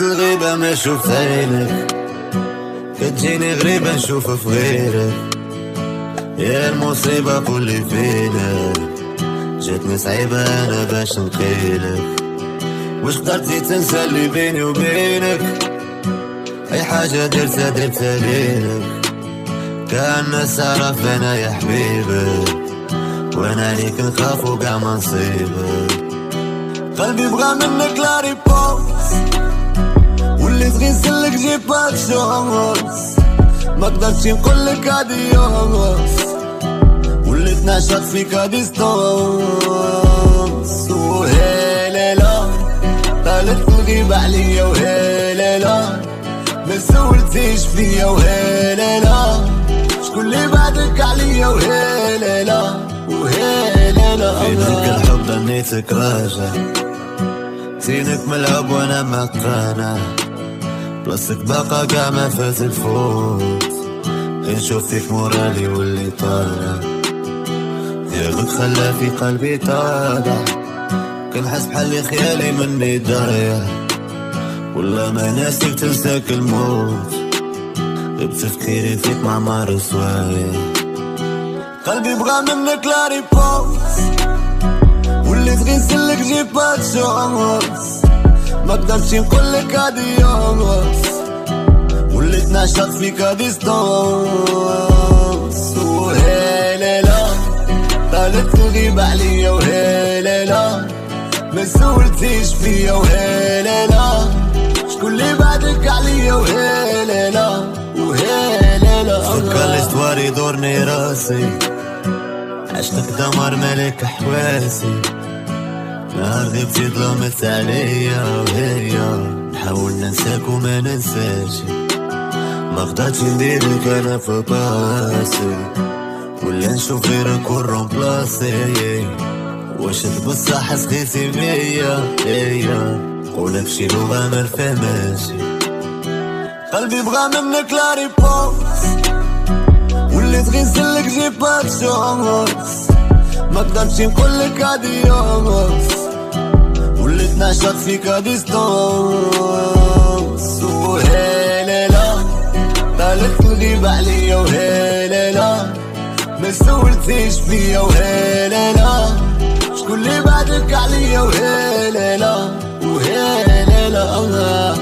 الغيبة ما نشوف عينك، كتجيني غريبة نشوف في غيرك. يا المصيبة كل فينا جاتني صعيبة أنا باش نقيلك. واش قدرتي تنسى اللي بيني وبينك؟ أي حاجة درتها ليلك. كان الناس عرف أنا يا حبيبي، وأنا ليك نخاف وقع ما نصيبك. قلبي بغى منك لا ريبونس، وليت غير نسلك جيبك شونس. ما قدرتش نقولك اديوس، وليت نعشق فيك ديستونس. وهيلالا طالت الغيبة عليا، وهيلالا ما سولتيش فيا، وهيلالا شكون اللي بعدك عليا. عليا وهي ليلة وهي ليلة. فينك الحب ظنيتك راجع، زينك ملعب وانا مقانع، بلاصتك باقا قاع ما فات الفوت، نشوف فيك مورالي واللي طالع، ديالك خلى في قلبي طالع، كنحس بحالي خيالي مني ضايع، والله ما ناسيك تنساك الموت، بتفكيري فيك مع مار سوايع، قلبي بغى منك لا ريبونس، وليت غير نسلك جي با تشونس، ما قدرتش نقولك اديوس، وليت نعشق فيك ديستونس، وهي ليلة طالت تغيب عليا وهي ليلة، ما سولتيش فيا وهي ليلة، شكون اللي بعدك عليا وهي ليلة وهي ليلة. فكر الاستوار يدورني راسي، عشتك دمر ملك حواسي، نهار غبتي ظلمت عليا وهي، نحاول ننساك وما ننساش، ما قدرتش نديرك انا في باسي، ولا نشوف غيرك والرومبلاسي، واش بصح سخيتي بيا قولك شي لغة ما نفهمهاش، قلبي بغى منك لا ريبونس، وليت غير نسلك جي با تشونس، ما قدرتش نقولك اديوس، وليت نعشق فيك ديستونس، وهي ليلة طالت تغيب عليا وهي ليلة، ما سولتيش فيا وهي ليلة، شكون اللي بعدك عليا وهي ليلة وهي ليلة.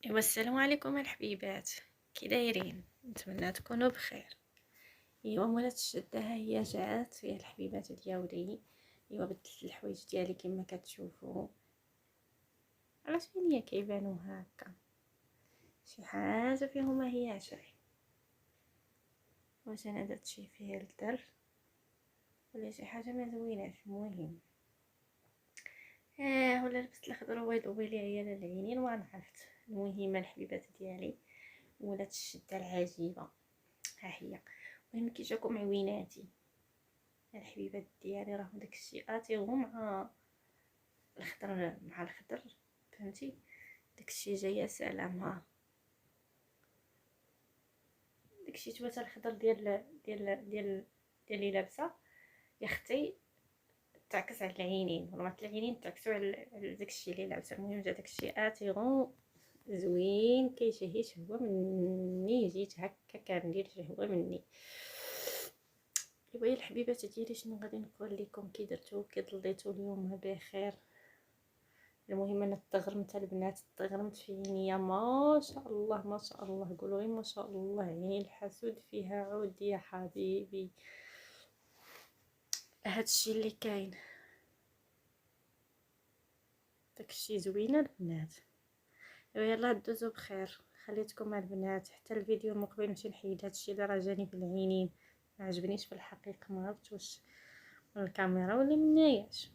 ايوا السلام عليكم الحبيبات، كي دايرين؟ نتمنى تكونوا بخير. ايوا مولات الشده ها هي جات يا الحبيبات ديالي. ايوا بدلت الحوايج ديالي كما كتشوفوا. علاش فين هي كيبانوا هكا؟ شي حاجه فيهم ما هي عشري. واش انا درت شي فلتر ولا شي حاجه ما زويناش؟ المهم ولا لبست الخضر ويضوي لي عيال العينين وانا عرفت. المهم الحبيبات ديالي ولات الشده العجيبه ها هي. المهم كي جاكم عويناتي الحبيبات ديالي، راه داكشي اتيغو مع الخضر فهمتي؟ داكشي جايه سلامها. داكشي توات الخضر ديال اللي لابسه يا اختي تعكس على العينين، والله العينين تعكسوا على داكشي اللي لابسه. المهم جا داكشي اتيغون زوين كيشهي شهوه مني. جيت هكا كندير شهوه مني. ايوا يا الحبيبات ديالي، شنو غادي نقول لكم؟ كي درتو كي ضليتو اليوم بخير. المهم انا تغرمت البنات، تغرمت في عينيا ما شاء الله ما شاء الله. قولوا غير ما شاء الله. عيني الحسود فيها عود يا حبيبي. هادشي اللي كاين، داكشي زوينه البنات. يلا دوزو بخير. خليتكم مع البنات حتى الفيديو المقبل نمشي نحيد هادشي اللي راه جاني في العينين ما عجبنيش في الحقيقه. ما عرفتش واش من الكاميرا ولا مناياش.